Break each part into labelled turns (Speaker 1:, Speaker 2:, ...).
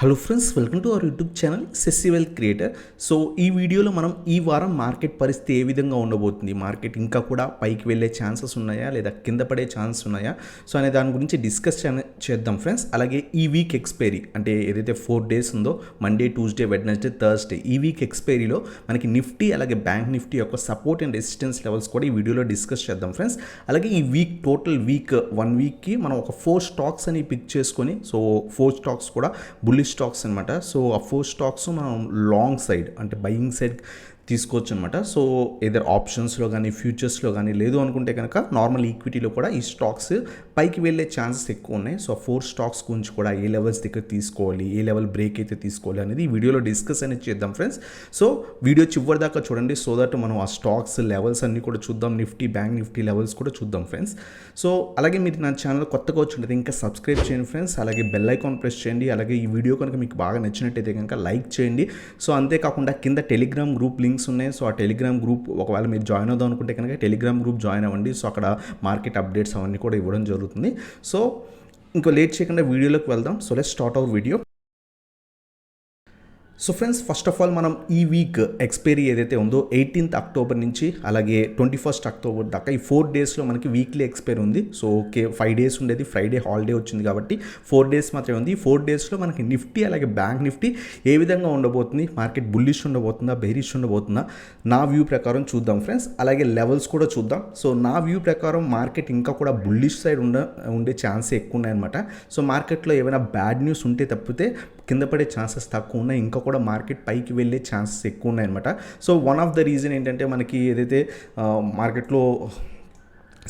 Speaker 1: Hello friends, welcome to our YouTube channel సెస్సి wealth creator. So ఈ వీడియోలో మనం ఈ వారం మార్కెట్ పరిస్థితి ఏ విధంగా ఉండబోతుంది, మార్కెట్ ఇంకా కూడా పైకి వెళ్ళే ఛాన్సెస్ ఉన్నాయా లేదా కింద పడే ఛాన్సెస్ ఉన్నాయా సో అనే దాని గురించి డిస్కస్ చేద్దాం ఫ్రెండ్స్. అలాగే ఈ వీక్ ఎక్స్పైరీ అంటే ఏదైతే 4 days ఉందో, మండే, ట్యూస్డే, వెడ్నెస్డే, థర్స్డే, ఈ వీక్ ఎక్స్పైరీలో మనకి నిఫ్టీ అలాగే బ్యాంక్ నిఫ్టీ యొక్క సపోర్ట్ అండ్ రెసిస్టెన్స్ లెవెల్స్ కూడా ఈ వీడియోలో డిస్కస్ చేద్దాం ఫ్రెండ్స్. అలాగే ఈ వీక్ టోటల్ వీక్ 1 weekకి మనం ఒక 4 stocks అని పిక్ చేసుకొని, సో 4 stocks కూడా బుల్లిష్ స్టాక్స్ అనమాట. సో ఆ 4 stocks మనం లాంగ్ సైడ్ అంటే బయింగ్ సైడ్ తీసుకోవచ్చు అనమాట. సో ఏదర్ ఆప్షన్స్లో కానీ ఫ్యూచర్స్లో కానీ, లేదు అనుకుంటే కనుక నార్మల్ ఈక్విటీలో కూడా ఈ స్టాక్స్ పైకి వెళ్ళే ఛాన్సెస్ ఎక్కువ ఉన్నాయి. సో 4 stocks గురించి కూడా ఏ లెవెల్స్ దగ్గర తీసుకోవాలి, ఏ లెవెల్ బ్రేక్ అయితే తీసుకోవాలి అనేది ఈ వీడియోలో డిస్కస్ అనేది చేద్దాం ఫ్రెండ్స్. సో వీడియో చివరి దాకా చూడండి, సో దట్ మనం ఆ స్టాక్స్ లెవెల్స్ అన్నీ కూడా చూద్దాం, నిఫ్టీ బ్యాంక్ నిఫ్టీ లెవెల్స్ కూడా చూద్దాం ఫ్రెండ్స్. సో అలాగే మీరు నా ఛానల్ కొత్తగా వచ్చినట్టు ఇంకా సబ్స్క్రైబ్ చేయండి ఫ్రెండ్స్. అలాగే బెల్ ఐకాన్ ప్రెస్ చేయండి. అలాగే ఈ వీడియో కనుక మీకు బాగా నచ్చినట్టయితే కనుక లైక్ చేయండి. సో అంతేకాకుండా కింద టెలిగ్రామ్ గ్రూప్ లింక్స్ ఉన్నాయి. సో ఆ టెలిగ్రామ్ గ్రూప్ ఒకవేళ మీరు జాయిన్ అవుదాం అనుకుంటే కనుక టెలిగ్రామ్ గ్రూప్ జాయిన్ అవ్వండి. సో అక్కడ మార్కెట్ అప్డేట్స్ అవన్నీ కూడా ఇవ్వడం జరుగుతుంది. సో ఇంకో లేట్ చేయకుండా వీడియోలోకి వెళ్దాం. So let's start our video. So friends, first of all మనం ఈ వీక్ ఎక్స్పైరీ ఏదైతే ఉందో 18th October నుంచి అలాగే 21st October దాకా ఈ 4 daysలో మనకి వీక్లీ ఎక్స్పైరీ ఉంది. సో ఓకే, 5 days ఉండేది, ఫ్రైడే హాలిడే వచ్చింది కాబట్టి 4 days మాత్రమే ఉంది. ఈ 4 daysలో మనకి నిఫ్టీ అలాగే బ్యాంక్ నిఫ్టీ ఏ విధంగా ఉండబోతుంది, మార్కెట్ బుల్లిష్ ఉండబోతుందా బెరిష్ ఉండబోతుందా, నా వ్యూ ప్రకారం చూద్దాం ఫ్రెండ్స్. అలాగే లెవెల్స్ కూడా చూద్దాం. సో నా వ్యూ ప్రకారం మార్కెట్ ఇంకా కూడా బుల్లిష్ సైడ్ ఉండే ఛాన్స్ ఎక్కువ ఉన్నాయన్నమాట. సో మార్కెట్లో ఏమైనా బ్యాడ్ న్యూస్ ఉంటే తప్పితే కింద పడే ఛాన్సెస్ తక్కువ ఉన్నాయి, ఇంకా కూడా మార్కెట్ పైకి వెళ్ళే ఛాన్సెస్ ఎక్కువ ఉన్నాయన్నమాట. So one of the reason ఏంటంటే మనకి ఏదైతే మార్కెట్లో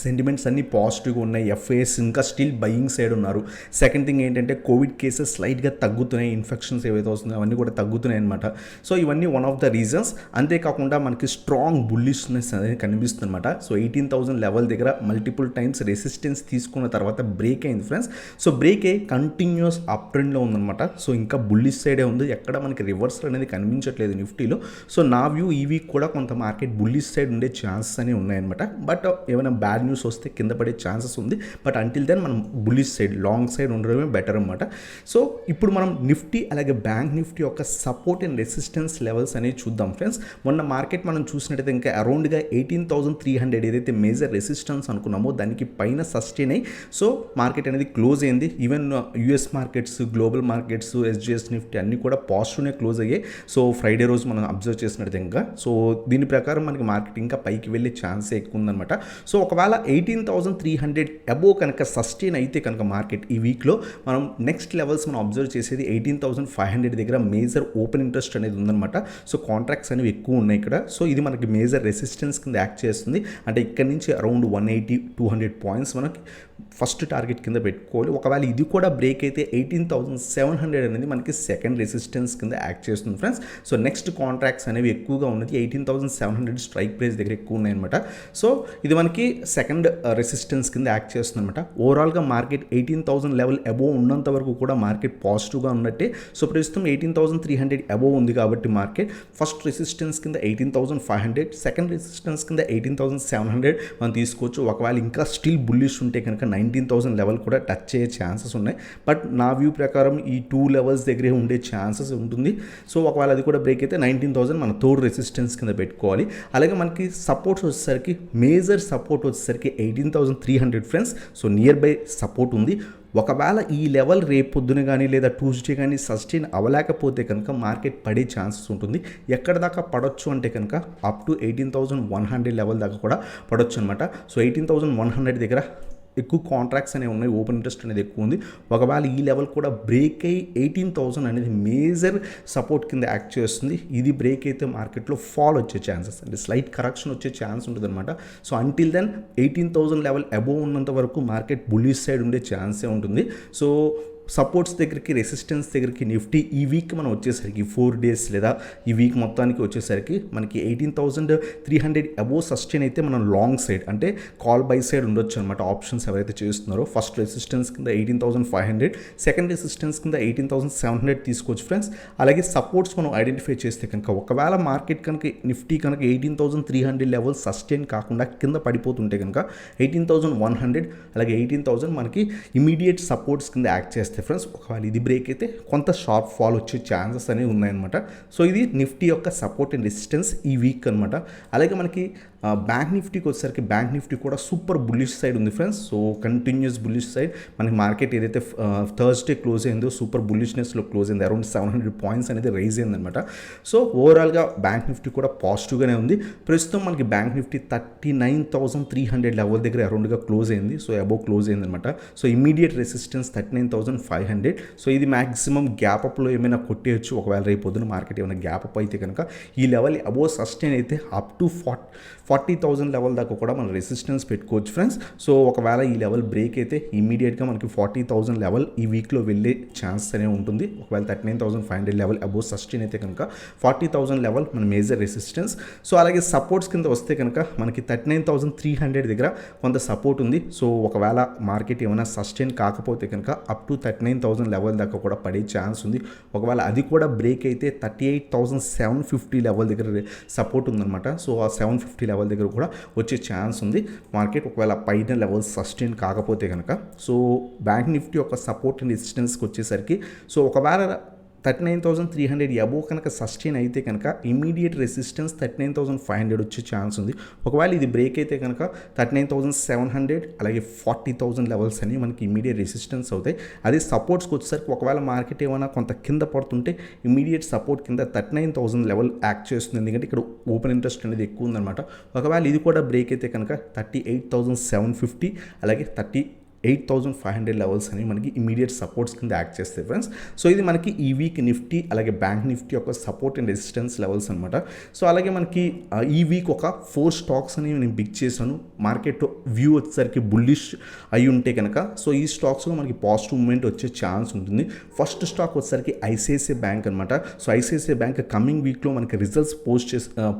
Speaker 1: సెంటిమెంట్స్ అన్నీ పాజిటివ్గా ఉన్నాయి, ఎఫ్ఐఎస్ ఇంకా స్టిల్ బయింగ్ సైడ్ ఉన్నారు. సెకండ్ థింగ్ ఏంటంటే కోవిడ్ కేసెస్ స్లైట్గా తగ్గుతున్నాయి, ఇన్ఫెక్షన్స్ ఏవైతే వస్తున్నాయో అవన్నీ కూడా తగ్గుతున్నాయి అనమాట. సో ఇవన్నీ వన్ ఆఫ్ ద రీజన్స్. అంతేకాకుండా మనకి స్ట్రాంగ్ బుల్లిష్నెస్ అనేది కనిపిస్తుంది అనమాట. సో 18,000 లెవెల్ దగ్గర మల్టిపుల్ టైమ్స్ రెసిస్టెన్స్ తీసుకున్న తర్వాత బ్రేక్ అయింది ఫ్రెండ్స్. సో బ్రేక్ అయ్యి కంటిన్యూస్ అప్ ట్రెండ్లో ఉందన్నమాట. సో ఇంకా బుల్లిష్ సైడే ఉంది, ఎక్కడ మనకి రివర్సల్ అనేది కనిపించట్లేదు నిఫ్టీలో. సో నా వ్యూ ఈ వీక్ కూడా కొంత మార్కెట్ బుల్లిష్ సైడ్ ఉండే ఛాన్సెస్ అనేవి ఉన్నాయన్నమాట. బట్ ఏమైనా బ్యాడ్ న్యూస్ వస్తే కింద పడే ఛాన్సెస్ ఉంది. బట్ అంటిల్ దెన్ మనం బుల్లిష్ సైడ్ లాంగ్ సైడ్ ఉండడమే బెటర్ అనమాట. సో ఇప్పుడు మనం నిఫ్టీ అలాగే బ్యాంక్ నిఫ్టీ యొక్క సపోర్ట్ అండ్ రెసిస్టెన్స్ లెవెల్స్ అనేవి చూద్దాం ఫ్రెండ్స్. మొన్న మార్కెట్ మనం చూసినట్టయితే ఇంకా అరౌండ్గా 18,300 ఏదైతే మేజర్ రెసిస్టెన్స్ అనుకున్నామో దానికి పైన సస్టైన్ అయ్యి సో మార్కెట్ అనేది క్లోజ్ అయింది. Even US markets, global markets, SGS Nifty అన్నీ కూడా పాజిటివ్నే క్లోజ్ అయ్యాయి. సో ఫ్రైడే రోజు మనం అబ్జర్వ్ చేసినట్టయితే ఇంకా సో దీని ప్రకారం మనకి మార్కెట్ ఇంకా పైకి వెళ్ళే ఛాన్స్ ఎక్కువ ఉందన్నమాట. సో ఒకవేళ 18,300 అబోవ్ కనుక సస్టైన్ అయితే కనుక మార్కెట్ ఈ వీక్లో మనం నెక్స్ట్ లెవెల్స్ మనం అబ్జర్వ్ చేసేది 18,500 దగ్గర మేజర్ ఓపెన్ ఇంట్రెస్ట్ అనేది ఉందన్నమాట. సో కాంట్రాక్ట్స్ అనేవి ఎక్కువ ఉన్నాయి ఇక్కడ. సో ఇది మనకి మేజర్ రెసిస్టెన్స్ కింద యాక్ట్ చేస్తుంది. అంటే ఇక్కడ నుంచి అరౌండ్ 180-200 పాయింట్స్ మనకి ఫస్ట్ టార్గెట్ కింద పెట్టుకోవాలి. ఒకవేళ ఇది కూడా బ్రేక్ అయితే 18,700 అనేది మనకి సెకండ్ రెసిస్టెన్స్ కింద యాక్ట్ చేస్తుంది ఫ్రెండ్స్. సో నెక్స్ట్ కాంట్రాక్ట్స్ అనేవి ఎక్కువగా ఉన్నది 18,700 స్ట్రైక్ ప్రైస్ దగ్గర ఎక్కువ ఉన్నాయన్నమాట. సో ఇది మనకి సెకండ్ రెసిస్టెన్స్ కింద యాక్ట్ చేస్తుంది అనమాట. ఓవరాల్గా మార్కెట్ 18,000 లెవెల్ అబోవ్ ఉన్నంత వరకు కూడా మార్కెట్ పాజిటివ్గా ఉన్నట్టే. సో ప్రస్తుతం 18,300 అబోవ్ ఉంది కాబట్టి మార్కెట్ ఫస్ట్ రెసిస్టెన్స్ కింద 18,500, సెకండ్ రెసిస్టెన్స్ కింద 18,700 మనం తీసుకోవచ్చు. ఒకవేళ ఇంకా స్టిల్ బుల్లిష్ ఉంటే కనుక 19,000 లెవెల్ కూడా టచ్ అయ్యే ఛాన్సెస్ ఉన్నాయి. బట్ నా వ్యూ ప్రకారం ఈ 2 levels దగ్గరే ఉండే ఛాన్సెస్ ఉంటుంది. సో ఒకవేళ అది కూడా బ్రేక్ అయితే 19,000 మన థర్డ్ రెసిస్టెన్స్ కింద పెట్టుకోవాలి. అలాగే మనకి సపోర్ట్స్ వచ్చేసరికి మేజర్ సపోర్ట్ వచ్చేసరికి 18,300 friends. So near by support ఉంది. ఒకవేళ ఈ లెవెల్ రేపు పొద్దున కానీ లేదా ట్యూస్డే కానీ సస్టైన్ అవ్వలేకపోతే కనుక మార్కెట్ పడే ఛాన్సెస్ ఉంటుంది. ఎక్కడ దాకా పడవచ్చు అంటే కనుక అప్ టు 18,100 లెవెల్ దాకా కూడా పడవచ్చు అనమాట. సో 18,100 దగ్గర ఎక్కువ కాంట్రాక్ట్స్ అనేవి ఉన్నాయి, ఓపెన్ ఇంట్రెస్ట్ అనేది ఎక్కువ ఉంది. ఒకవేళ ఈ లెవెల్ కూడా బ్రేక్ అయ్యి 18,000 అనేది మేజర్ సపోర్ట్ కింద యాక్ట్ చేస్తుంది. ఇది బ్రేక్ అయితే మార్కెట్లో ఫాల్ వచ్చే ఛాన్సెస్ అంటే స్లైట్ కరెక్షన్ వచ్చే ఛాన్స్ ఉంటుంది అనమాట. So until then 18,000 level above ఉన్నంత వరకు మార్కెట్ బుల్లిష్ సైడ్ ఉండే ఛాన్సే ఉంటుంది. సో సపోర్ట్స్ దగ్గరికి, రెసిస్టెన్స్ దగ్గరికి నిఫ్టీ ఈ వీక్ మనం వచ్చేసరికి 4 days లేదా ఈ వీక్ మొత్తానికి వచ్చేసరికి మనకి 18,300 అబోవ్ సస్టైన్ అయితే మనం లాంగ్ సైడ్ అంటే కాల్ బై సైడ్ ఉండొచ్చు అనమాట. ఆప్షన్స్ ఎవరైతే చేస్తున్నారో ఫస్ట్ రెసిస్టెన్స్ కింద 18,500, సెకండ్ రెసిస్టెన్స్ కింద 18,700 తీసుకోవచ్చు ఫ్రెండ్స్. అలాగే సపోర్ట్స్ మనం ఐడెంటిఫై చేస్తే కనుక ఒకవేళ మార్కెట్ కనుక నిఫ్టీ కనుక 18,300 లెవెల్ సస్టైన్ కాకుండా కింద పడిపోతుంటే కనుక 18,100 అలాగే 18,000 మనకి ఇమీడియట్ సపోర్ట్స్ కింద యాక్ట్ చేస్తాయి. చేస్తే ఫ్రెండ్స్, ఒకవేళ ఇది బ్రేక్ అయితే కొంత షార్ప్ ఫాల్ వచ్చే ఛాన్సెస్ అనేవి ఉన్నాయన్నమాట. సో ఇది నిఫ్టీ యొక్క సపోర్ట్ అండ్ రెసిస్టెన్స్ ఈ వీక్ అనమాట. అలాగే మనకి బ్యాంక్ నిఫ్టీకి వచ్చేసరికి బ్యాంక్ నిఫ్టీ కూడా సూపర్ బుల్లిష్ సైడ్ ఉంది friends. So continuous bullish side మనకి మార్కెట్ ఏదైతే థర్స్డే క్లోజ్ అయిందో సూపర్ బుల్లిష్నెస్లో క్లోజ్ అయింది, అరౌండ్ 700 పాయింట్స్ అనేది రైజ్ అయిందనమాట. సో ఓవరాల్గా బ్యాంక్ నిఫ్టీ కూడా పాజిటివ్గానే ఉంది. ప్రస్తుతం మనకి బ్యాంక్ నిఫ్టీ 39,300 లెవెల్ దగ్గర అరౌండ్గా క్లోజ్ అయింది. సో అబోవ్ క్లోజ్ అయిందనమాట. So immediate resistance 39,500. సో ఇది మ్యాక్సిమం గ్యాప్ అప్లో ఏమైనా కొట్టేయచ్చు. ఒకవేళ రేపు పొద్దున మార్కెట్ ఏమైనా గ్యాప్ అప్ అయితే కనుక ఈ లెవెల్ అబోవ్ సస్టైన్ అయితే అప్ టు 40,000 లెవెల్ దాకా కూడా మనం రెసిస్టెన్స్ పెట్టుకోవచ్చు ఫ్రెండ్స్. సో ఒకవేళ ఈ లెవెల్ బ్రేక్ అయితే ఇమీడియట్గా మనకి 40,000 లెవెల్ ఈ వీక్లో వెళ్ళే ఛాన్స్ అనేది ఉంటుంది. ఒకవేళ 39,500 లెవెల్ అబోవ్ సస్టైన్ అయితే కనుక 40,000 లెవెల్ మన మేజర్ రెసిస్టెన్స్. సో అలాగే సపోర్ట్స్ కింద వస్తే కనుక మనకి 39,300 దగ్గర కొంత సపోర్ట్ ఉంది. సో ఒకవేళ మార్కెట్ ఏమైనా సస్టైన్ కాకపోతే కనుక అప్ టు 39,000 లెవెల్ దాకా కూడా పడే ఛాన్స్ ఉంది. ఒకవేళ అది కూడా బ్రేక్ అయితే 38,750 లెవెల్ దగ్గర సపోర్ట్ ఉందన్నమాట. సో ఆ 750 లెవెల్ దగ్గర కూడా వచ్చే ఛాన్స్ ఉంది మార్కెట్, ఒకవేళ పైన లెవెల్ సస్టైన్ కాకపోతే కనుక. సో బ్యాంక్ నిఫ్టీ యొక్క సపోర్ట్ అండ్ రెసిస్టెన్స్కి వచ్చేసరికి సో ఒకవేళ 39,300 అబోవ్ కనుక సస్టైన్ అయితే కనుక ఇమీడియట్ రెసిస్టెన్స్ 39,500 వచ్చే ఛాన్స్ ఉంది. ఒకవేళ ఇది బ్రేక్ అయితే కనుక 39,700 అలాగే 40,000 లెవెల్స్ అని మనకి ఇమీడియట్ రెసిస్టెన్స్ అవుతాయి. అదే సపోర్ట్స్కి వచ్చేసరికి ఒకవేళ మార్కెట్ ఏమైనా కొంత కింద పడుతుంటే ఇమీడియట్ సపోర్ట్ కింద 39,000 లెవెల్ యాక్ట్ చేస్తుంది, ఎందుకంటే ఇక్కడ ఓపెన్ ఇంట్రెస్ట్ అనేది ఎక్కువ ఉందన్నమాట. ఒకవేళ ఇది కూడా బ్రేక్ అయితే కనుక 38,750 అలాగే 38,500 లెవెల్స్ అని మనకి ఇమీడియట్ సపోర్ట్స్ కింద యాక్ట్ చేస్తాయి ఫ్రెండ్స్. సో ఇది మనకి ఈ వీక్ నిఫ్టీ అలాగే బ్యాంక్ నిఫ్టీ యొక్క సపోర్ట్ అండ్ రెసిస్టెన్స్ లెవెల్స్ అనమాట. సో అలాగే మనకి ఈ వీక్ ఒక 4 స్టాక్స్ అని నేను పిక్ చేశాను. మార్కెట్ వ్యూ వచ్చేసరికి బుల్లిష్ అయి ఉంటే కనుక సో ఈ స్టాక్స్లో మనకి పాజిటివ్ మూమెంట్ వచ్చే ఛాన్స్ ఉంటుంది. ఫస్ట్ స్టాక్ వచ్చేసరికి ఐసిఐసిఐ బ్యాంక్ అనమాట. సో ఐసిఐసిఐ బ్యాంక్ కమింగ్ వీక్లో మనకి రిజల్ట్స్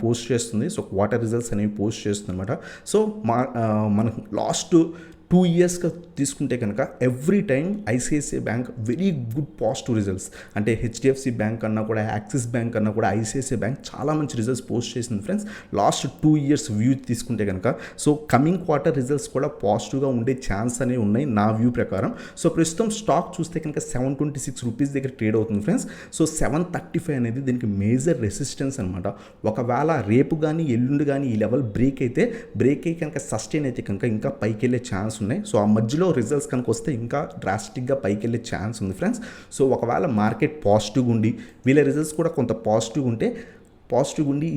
Speaker 1: పోస్ట్ చేస్తుంది. సో క్వార్టర్ రిజల్ట్స్ అనేవి పోస్ట్ చేస్తుంది అనమాట. సో మనకు లాస్ట్ 2 ఇయర్స్గా తీసుకుంటే కనుక every time ICICI bank very good positive results, అంటే హెచ్డిఎఫ్సి బ్యాంక్ అన్నా కూడా యాక్సిస్ బ్యాంక్ అన్నా కూడా ఐసిఐసిఐ బ్యాంక్ చాలా మంచి రిజల్ట్స్ పోస్ట్ చేసింది ఫ్రెండ్స్ లాస్ట్ 2 ఇయర్స్ వ్యూ తీసుకుంటే కనుక. సో కమింగ్ క్వార్టర్ రిజల్ట్స్ కూడా పాజిటివ్గా ఉండే ఛాన్స్ అనేవి ఉన్నాయి నా వ్యూ ప్రకారం. సో ప్రస్తుతం స్టాక్ చూస్తే కనుక 726 రూపీస్ దగ్గర ట్రేడ్ అవుతుంది ఫ్రెండ్స్. సో 735 అనేది దీనికి మేజర్ రెసిస్టెన్స్ అనమాట. ఒకవేళ రేపు కానీ ఎల్లుండి కానీ ఈ లెవెల్ బ్రేక్ అయ్యి కనుక సస్టైన్ అయితే కనుక ఇంకా పైకి వెళ్ళే ఛాన్స్ ఉన్నాయి. సో ఆ మధ్యలో రిజల్ట్స్ కనుక వస్తే ఇంకా డ్రాస్టిక్గా పైకి వెళ్ళే ఛాన్స్ ఉంది ఫ్రెండ్స్. సో ఒకవేళ మార్కెట్ పాజిటివ్గా ఉండి వీళ్ళ రిజల్ట్స్ కూడా కొంత పాజిటివ్గా ఉంటే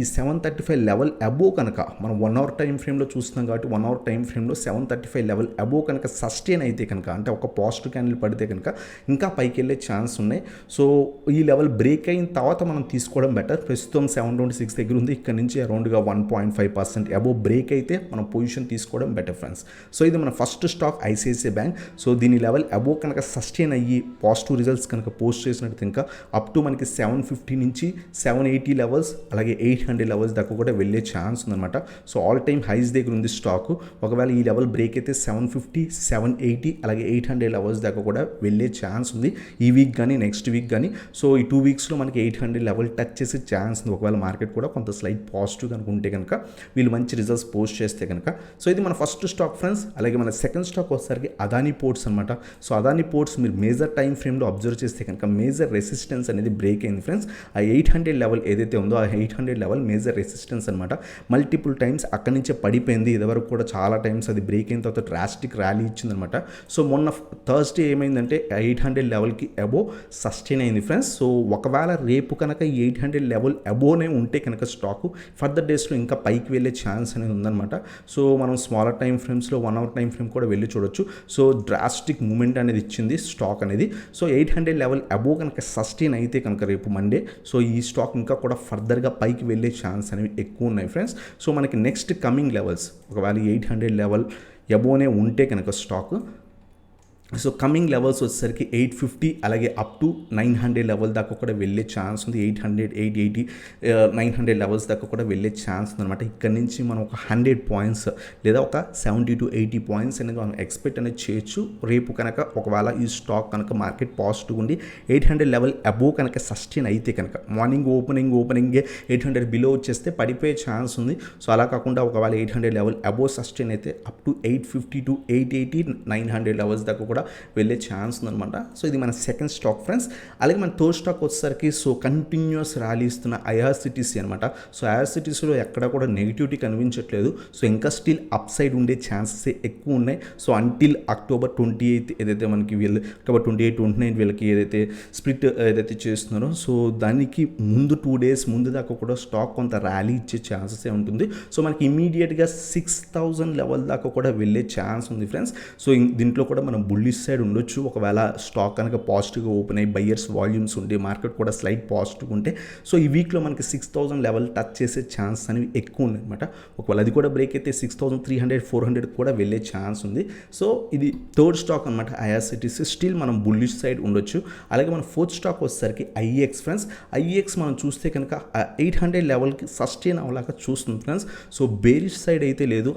Speaker 1: ఈ 735 లెవెల్ అబోవ్ కనుక మనం 1 అవర్ టైం ఫ్రేమ్లో చూస్తున్నాం కాబట్టి 1 అవర్ టైం ఫ్రేమ్లో 735 లెవెల్ అబోవ్ కనుక సస్టైన్ అయితే కనుక, అంటే ఒక పాజిటివ్ క్యాండిల్ పడితే కనుక ఇంకా పైకి వెళ్ళే ఛాన్స్ ఉన్నాయి. సో ఈ లెవెల్ బ్రేక్ అయిన తర్వాత మనం తీసుకోవడం బెటర్. ప్రస్తుతం 726 దగ్గర ఉంది, ఇక్కడ నుంచి అరౌండ్గా 1.5% అబోవ్ బ్రేక్ అయితే మనం పొజిషన్ తీసుకోవడం బెటర్ ఫ్రెండ్స్. సో ఇది మన first stock ICICI bank. So దీని లెవెల్ అబోవ్ కనుక సస్టైన్ అయ్యి పాజిటివ్ రిజల్ట్స్ కనుక పోస్ట్ చేసినట్టు ఇంకా అప్ టు మనకి 750 నుంచి 780 లెవెల్స్ అలాగే 800 లెవెల్స్ దాకా కూడా వెళ్ళే ఛాన్స్ ఉందన్నమాట. సో ఆల్ టైమ్ హైస్ దగ్గర ఉంది స్టాక్. ఒకవేళ ఈ లెవెల్ బ్రేక్ అయితే 750, 780 అలాగే 800 లెవెల్స్ దాకా కూడా వెళ్ళే ఛాన్స్ ఉంది ఈ వీక్ కానీ నెక్స్ట్ వీక్ కానీ. సో ఈ 2 వీక్స్లో మనకి 800 లెవెల్ టచ్ చేసే ఛాన్స్ ఉంది. ఒకవేళ మార్కెట్ కూడా కొంత స్లైట్ పాజిటివ్ కనుకుంటే కనుక వీళ్ళు మంచి రిజల్ట్స్ పోస్ట్ చేస్తే కనుక. సో ఇది మన ఫస్ట్ స్టాక్ ఫ్రెండ్స్. అలాగే మన సెకండ్ స్టాక్ వచ్చేసరికి అదానీ పోర్ట్స్ అనమాట. సో అదానీ పోర్ట్స్ మీరు మేజర్ టైం ఫ్రేమ్లో అబ్జర్వ్ చేస్తే కనుక మేజర్ రెసిస్టెన్స్ అనేది బ్రేక్ అయింది ఫ్రెండ్స్. ఆ 800 లెవెల్ ఏదైతే ఉందో ఆ 800 లెవెల్ మేజర్ రెసిస్టెన్స్ అనమాట. మల్టిపుల్ టైమ్స్ అక్కడి నుంచే పడిపోయింది. ఇదివరకు కూడా చాలా టైమ్స్ అది బ్రేక్ అయిన తర్వాత డ్రాస్టిక్ ర్యాలీ ఇచ్చిందనమాట. సో మొన్న థర్స్డే ఏమైందంటే 800 లెవెల్కి అబోవ్ సస్టైన్ అయింది ఫ్రెండ్స్. సో ఒకవేళ రేపు కనుక 800 లెవెల్ అబోవ్నే ఉంటే కనుక స్టాకు ఫర్దర్ డేస్లో ఇంకా పైకి వెళ్ళే ఛాన్స్ అనేది ఉందన్నమాట. సో మనం స్మాలర్ టైం ఫ్రేమ్స్లో 1 అవర్ టైం ఫ్రేమ్ కూడా వెళ్ళి చూడొచ్చు. సో డ్రాస్టిక్ మూమెంట్ అనేది ఇచ్చింది స్టాక్ అనేది. సో 800 లెవెల్ అబోవ్ కనుక సస్టైన్ అయితే కనుక రేపు మండే సో ఈ స్టాక్ ఇంకా కూడా ఫర్దర్గా పైకి వెళ్ళే ఛాన్స్ అనేవి ఎక్కువ ఉన్నాయి ఫ్రెండ్స్. సో మనకి నెక్స్ట్ కమింగ్ లెవెల్స్ ఒకవేళ 800 లెవెల్ అబోవ్నే ఉంటే కనుక స్టాక్ సో కమింగ్ లెవెల్స్ వచ్చేసరికి 850 అలాగే అప్ టు 900 లెవెల్ దాకా కూడా వెళ్ళే ఛాన్స్ ఉంది. 800, 880, 900 లెవెల్స్ దాకా కూడా వెళ్ళే ఛాన్స్ ఉందన్నమాట. ఇక్కడ నుంచి మనం ఒక 100 పాయింట్స్ లేదా ఒక 70 to 80 పాయింట్స్ అనేది మనం ఎక్స్పెక్ట్ అనేది చేయొచ్చు రేపు కనుక ఒకవేళ ఈ స్టాక్ కనుక మార్కెట్ పాజిటివ్ ఉండి 800 లెవెల్ అబోవ్ కనుక సస్టైన్ అయితే కనుక. మార్నింగ్ ఓపెనింగే 800 బిలో వచ్చేస్తే పడిపోయే ఛాన్స్ ఉంది. సో అలా కాకుండా ఒకవేళ 800 లెవెల్ అబోవ్ సస్టైన్ అయితే అప్ టు 850 to 880, 900 లెవెల్స్ దాకా కూడా కూడా వెళ్ళే ఛాన్స్ ఉందన్నమాట. సో ఇది మన సెకండ్ స్టాక్ ఫ్రెండ్స్. అలాగే మన థర్డ్ స్టాక్ వచ్చేసరికి సో కంటిన్యూస్ ర్యాలీ ఇస్తున్న ఐఆర్సిటీసీ అనమాట. సో ఐఆర్సిటీసీలో ఎక్కడ కూడా నెగిటివిటీ కనిపించట్లేదు. సో ఇంకా స్టిల్ అప్ సైడ్ ఉండే ఛాన్సెస్ ఎక్కువ ఉన్నాయి. సో అంటిల్ అక్టోబర్ 28 ఏదైతే మనకి వీళ్ళు అక్టోబర్ 28, 29 వీళ్ళకి ఏదైతే స్ప్లిట్ ఏదైతే చేస్తున్నారో సో దానికి ముందు 2 days ముందు దాకా కూడా స్టాక్ కొంత ర్యాలీ ఇచ్చే ఛాన్సెస్ ఉంటుంది. సో మనకి ఇమీడియట్గా 6000 లెవెల్ దాకా కూడా వెళ్ళే ఛాన్స్ ఉంది ఫ్రెండ్స్. సో దీంట్లో కూడా మనం బుల్లిష్ సైడ్ ఉండొచ్చు. ఒకవేళ స్టాక్ కనుక పాజిటివ్గా ఓపెన్ అయ్యి బయ్యర్స్ వాల్యూమ్స్ ఉంటే మార్కెట్ కూడా స్లైట్ పాజిటివ్ ఉంటే సో ఈ వీక్లో మనకి 6000 లెవెల్ టచ్ చేసే ఛాన్స్ అనేవి ఎక్కువ ఉంది అనమాట. ఒకవేళ అది కూడా బ్రేక్ అయితే 6300, 400 కూడా వెళ్ళే ఛాన్స్ ఉంది. సో ఇది థర్డ్ స్టాక్ అనమాట ఐఆర్సిటీసీ. స్టిల్ మనం బుల్లిష్ సైడ్ ఉండొచ్చు. అలాగే మన ఫోర్త్ స్టాక్ వచ్చేసరికి ఐఎక్స్ ఫ్రెండ్స్. ఐఎక్స్ మనం చూస్తే కనుక 800 లెవెల్కి సస్టైన్ అవ్వలాగా చూస్తుంది ఫ్రెండ్స్. సో బేరిష్ సైడ్ అయితే లేదు.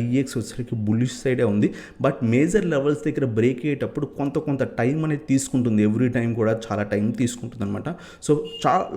Speaker 1: ఐఎక్స్ వచ్చేసరికి బుల్లిష్ సైడే ఉంది. బట్ మేజర్ లెవెల్స్ దగ్గర బ్రేక్ అయ్యేటప్పుడు కొంత టైం అనేది తీసుకుంటుంది. ఎవ్రీ టైం కూడా చాలా టైం తీసుకుంటుంది అనమాట. సో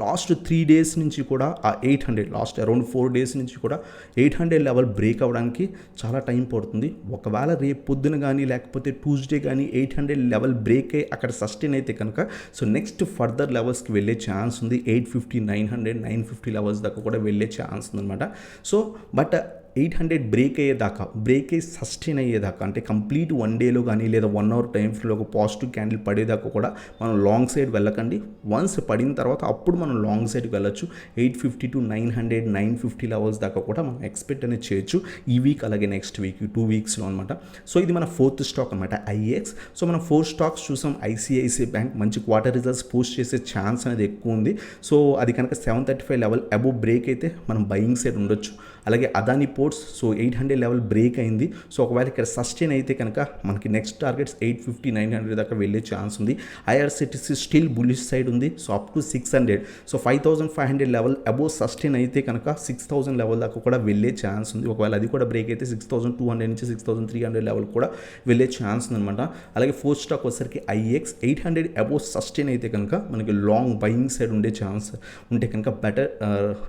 Speaker 1: లాస్ట్ 3 days నుంచి కూడా ఆ 800 లాస్ట్ అరౌండ్ 4 days నుంచి కూడా 800 లెవెల్ బ్రేక్ అవ్వడానికి చాలా టైం పడుతుంది. ఒకవేళ రేపు పొద్దున కానీ లేకపోతే ట్యూస్డే కానీ 800 లెవెల్ బ్రేక్ అయ్యి అక్కడ సస్టైన్ అయితే కనుక సో నెక్స్ట్ ఫర్దర్ లెవెల్స్కి వెళ్ళే ఛాన్స్ ఉంది. 850, 900, 950 లెవెల్స్ దాకా కూడా వెళ్ళే ఛాన్స్ ఉందన్నమాట. సో బట్ 800 బ్రేక్ అయ్యి సస్టైన్ అయ్యేదాకా అంటే కంప్లీట్ 1 dayలో కానీ లేదా 1 hour టైం ఫ్రేలో ఒక పాజిటివ్ క్యాండిల్ పడేదాకా కూడా మనం లాంగ్ సైడ్ వెళ్ళకండి. వన్స్ పడిన తర్వాత అప్పుడు మనం లాంగ్ సైడ్కి వెళ్ళొచ్చు. 850 to 900, 950 లెవెల్స్ దాకా కూడా మనం ఎక్స్పెక్ట్ అనేది చేయొచ్చు ఈ వీక్ అలాగే నెక్స్ట్ వీక్ 2 weeksలో అనమాట. సో ఇది మన ఫోర్త్ స్టాక్ అనమాట ఐఎక్స్. సో మనం 4 stocks చూసాం. ఐసిఐసిఐ బ్యాంక్ మంచి క్వార్టర్ రిజల్ట్స్ పోస్ట్ చేసే ఛాన్స్ అనేది ఎక్కువ ఉంది. సో అది కనుక 735 లెవెల్ అబోవ్ బ్రేక్ అయితే మనం బయింగ్ సైడ్ ఉండొచ్చు. అలాగే Adani ports so 800 level break అయింది. సో ఒకవేళ ఇక్కడ సస్టైన్ అయితే కనుక మనకి నెక్స్ట్ టార్గెట్స్ 850, 900 దాకా వెళ్ళే ఛాన్స్ ఉంది. ఐఆర్సిటీసీ స్టిల్ బుల్లిష్ సైడ్ ఉంది. So up to 600 so 5500 level above sustain అయితే కనుక 6000 లెవెల్ దాకా కూడా వెళ్ళే ఛాన్స్ ఉంది. ఒకవేళ అది కూడా బ్రేక్ అయితే 6200 నుంచి 6300 లెవెల్ కూడా వెళ్ళే ఛాన్స్ ఉందన్నమాట. అలాగే ఫోర్త్ స్టాక్ వచ్చేసరికి ఐఎక్స్ 800 అబోవ్ సస్టైన్ అయితే కనుక మనకి లాంగ్ బయింగ్ సైడ్ ఉండే ఛాన్స్ ఉంటే కనుక బెటర్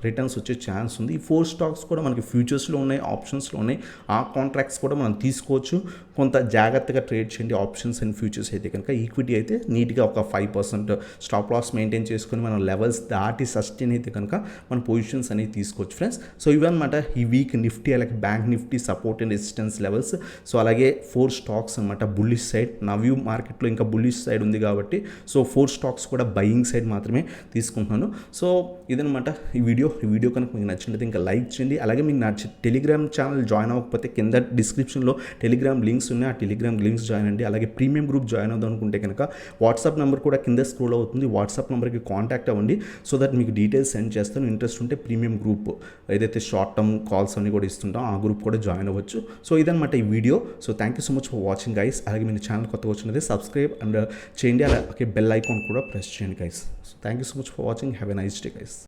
Speaker 1: రిటర్న్స్ వచ్చే ఛాన్స్ ఉంది. ఈ 4 stocks కూడా మనకి ఫ్యూచర్స్లో ఉన్నాయి, ఆప్షన్స్లో ఉన్నాయి. ఆ కాంట్రాక్ట్స్ కూడా మనం తీసుకోవచ్చు. కొంత జాగ్రత్తగా ట్రేడ్ చేయండి ఆప్షన్స్ అండ్ ఫ్యూచర్స్ అయితే కనుక. ఈక్విటీ అయితే నీట్గా ఒక 5% స్టాప్ లాస్ మెయింటైన్ చేసుకొని మనం లెవెల్స్ దాటి సస్టైన్ అయితే కనుక మన పొజిషన్స్ అనేవి తీసుకోవచ్చు ఫ్రెండ్స్. సో ఇవన్నమాట ఈ వీక్ నిఫ్టీ అలాగే bank Nifty support and resistance levels. So అలాగే 4 stocks అనమాట బుల్లిష్ సైడ్. నవ్యూ మార్కెట్లో ఇంకా బుల్లిష్ సైడ్ ఉంది కాబట్టి సో 4 stocks కూడా బయింగ్ సైడ్ మాత్రమే తీసుకుంటున్నాను. సో ఇదనమాట ఈ వీడియో కనుక మీకు నచ్చినట్లయితే ఇంకా లైక్ చేయండి. అలాగే మీకు నచ్చి టెలిగ్రామ్ ఛానల్ జాయిన్ అవ్వకపోతే కింద డిస్క్రిప్షన్లో టెలిగ్రామ్ లింక్స్ ఉన్నాయి. ఆ టెలిగ్రామ్ లింక్స్ జాయిన్ అండి. అలాగే ప్రీమియం గ్రూప్ జాయిన్ అవుదాం అనుకుంటే కనుక వాట్సాప్ నెంబర్ కూడా కింద స్క్రోల్ అవుతుంది. వాట్సాప్ నెంబర్కి కాంటాక్ట్ అవ్వండి. సో దట్ మీకు డీటెయిల్స్ సెండ్ చేస్తాను. ఇంట్రెస్ట్ ఉంటే ప్రీమియం గ్రూప్ ఏదైతే షార్ట్ టర్మ్ కాల్స్ అన్ని కూడా ఇస్తుంటాం ఆ గ్రూప్ కూడా జాయిన్ అవ్వచ్చు. సో ఇదనమాట ఈ video. So thank you so much for watching guys. అలాగే మీ ఛానల్ కొత్తగా వచ్చినది సబ్స్క్రైబ్ అండ్ చేయండి. అలాగే బెల్ ఐకాన్ కూడా ప్రెస్ చేయండి guys. So thank you so much for watching. Have a nice day guys.